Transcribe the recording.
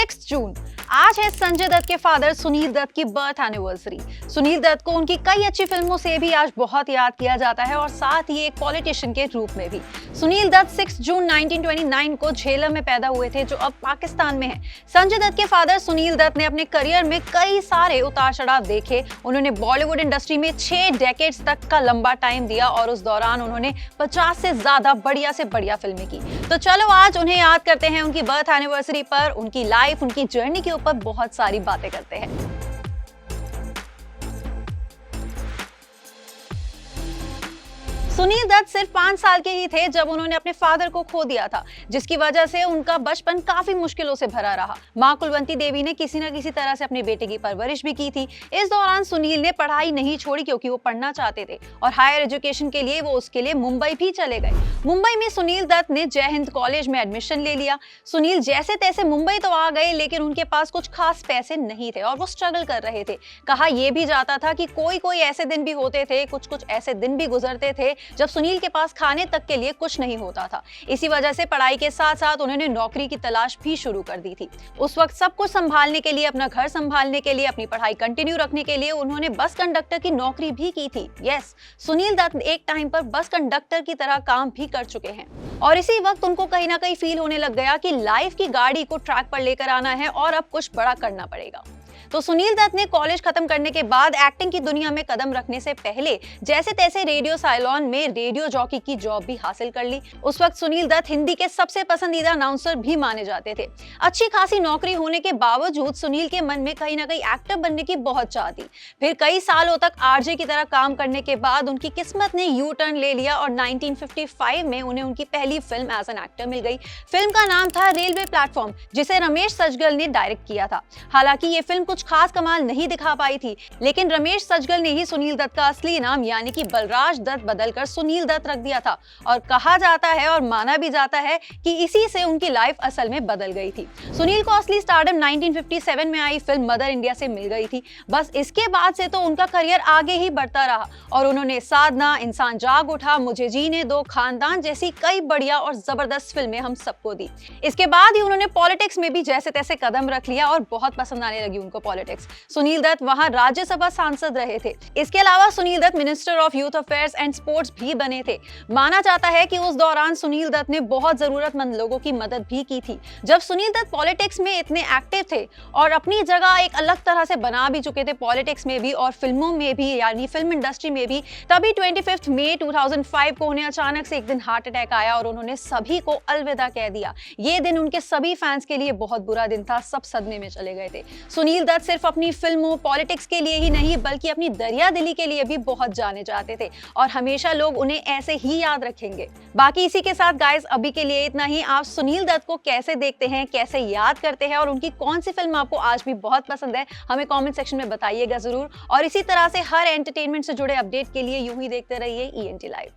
6 जून आज है संजय दत्त के फादर सुनील दत्त की बर्थ एनिवर्सरी। सुनील दत्त को उनकी कई अच्छी फिल्मों से भी आज बहुत याद किया जाता है और साथ ही एक पॉलिटिशियन के रूप में भी। सुनील दत्त 6 जून 1929 को झेलम में पैदा हुए थे, जो अब पाकिस्तान में है। संजय दत्त के फादर सुनील दत्त ने अपने करियर में कई सारे उतार चढ़ाव देखे। उन्होंने बॉलीवुड इंडस्ट्री में 6 डेकेड्स तक का लंबा टाइम दिया और उस दौरान उन्होंने 50 से ज्यादा बढ़िया से बढ़िया फिल्में की। तो चलो आज उन्हें याद करते हैं, उनकी बर्थ एनिवर्सरी पर, उनकी लाइफ, उनकी जर्नी के ऊपर बहुत सारी बातें करते हैं। सुनील दत्त सिर्फ 5 साल के ही थे जब उन्होंने अपने फादर को खो दिया था, जिसकी वजह से उनका बचपन काफी मुश्किलों से भरा रहा। मां कुलवंती देवी ने किसी न किसी तरह से अपने बेटे की परवरिश भी की थी। इस दौरान सुनील ने पढ़ाई नहीं छोड़ी क्योंकि वो पढ़ना चाहते थे और हायर एजुकेशन के लिए वो उसके लिए मुंबई भी चले गए। मुंबई में सुनील दत्त ने जय हिंद कॉलेज में एडमिशन ले लिया। सुनील जैसे तैसे मुंबई तो आ गए, लेकिन उनके पास कुछ खास पैसे नहीं थे और वो स्ट्रगल कर रहे थे। कहा यह भी जाता था कि कोई ऐसे दिन भी होते थे, कुछ ऐसे दिन भी गुजरते थे जब सुनील के पास खाने तक के लिए कुछ नहीं होता था। इसी वजह से पढ़ाई के साथ साथ उन्होंने नौकरी की तलाश भी शुरू कर दी थी। उस वक्त सब कुछ संभालने के लिए, अपना घर संभालने के लिए, अपनी पढ़ाई कंटिन्यू रखने के लिए उन्होंने बस कंडक्टर की नौकरी भी की थी। यस, सुनील दत्त एक टाइम पर बस कंडक्टर की तरह काम भी कर चुके हैं और इसी वक्त उनको कहीं ना कहीं फील होने लग गया कि लाइफ की गाड़ी को ट्रैक पर लेकर आना है और अब कुछ बड़ा करना पड़ेगा। तो सुनील दत्त ने कॉलेज खत्म करने के बाद एक्टिंग की दुनिया में कदम रखने से पहले जैसे तैसे रेडियो साइलोन में रेडियो जॉकी की जॉब भी हासिल कर ली। उस वक्त सुनील दत्त हिंदी के सबसे पसंदीदा अनाउंसर भी माने जाते थे। अच्छी खासी नौकरी होने के बावजूद सुनील के मन में कहीं ना कहीं एक्टर बनने की बहुत चाह थी। फिर कई सालों तक आरजे की तरह काम करने के बाद उनकी किस्मत ने यू टर्न ले लिया और 1955 में उन्हें उनकी पहली फिल्म एज एन एक्टर मिल गई। फिल्म का नाम था रेलवे प्लेटफॉर्म, जिसे रमेश सजगल ने डायरेक्ट किया था। हालांकि ये फिल्म कुछ खास कमाल नहीं दिखा पाई थी, लेकिन रमेश सजगल ने ही सुनील दत्त का असली नाम यानी कि बलराज दत्त बदलकर सुनील दत्त रख दिया था और कहा जाता है और माना भी जाता है कि इसी से उनकी लाइफ असल में बदल गई थी। सुनील को असली स्टारडम 1957 में आई फिल्म मदर इंडिया से मिल गई थी। बस इसके बाद से तो उनका करियर आगे ही बढ़ता रहा और उन्होंने साधना, इंसान जाग उठा, मुझे जीने दो, खानदान जैसी कई बढ़िया और जबरदस्त फिल्में हम सबको दी। इसके बाद ही उन्होंने पॉलिटिक्स में भी जैसे तैसे कदम रख लिया और बहुत पसंद आने लगी उनको पॉलिटिक्स। सुनील दत्त वहां राज्यसभा सांसद रहे थे। इसके अलावा Sunil Dutt minister of youth affairs and sports भी बने थे। माना जाता है कि उस दौरान सुनील दत्त ने बहुत जरूरतमंद लोगों की मदद भी की थी। जब सुनील दत्त पॉलिटिक्स में इतने एक्टिव थे और अपनी जगह एक अलग तरह से बना भी चुके थे पॉलिटिक्स में भी और फिल्मों में भी, यानी फिल्म इंडस्ट्री में भी, तभी 25 मई 2005 को उन्हें अचानक से एक दिन हार्ट अटैक आया और उन्होंने सभी को अलविदा कह दिया। ये दिन उनके सभी फैंस के लिए बहुत बुरा दिन था। सब सदमे में चले गए थे। सुनील दत्त सिर्फ अपनी फिल्मों, पॉलिटिक्स के लिए ही नहीं बल्कि अपनी दरिया दिली के लिए भी बहुत जाने जाते थे और हमेशा लोग उन्हें ऐसे ही याद रखेंगे। बाकी इसी के साथ गाइस अभी के लिए इतना ही। आप सुनील दत्त को कैसे देखते हैं, कैसे याद करते हैं और उनकी कौन सी फिल्म आपको आज भी बहुत पसंद है, हमें कमेंट सेक्शन में बताइएगा जरूर। और इसी तरह से हर एंटरटेनमेंट से जुड़े अपडेट के लिए यूं ही देखते रहिए ENT लाइव।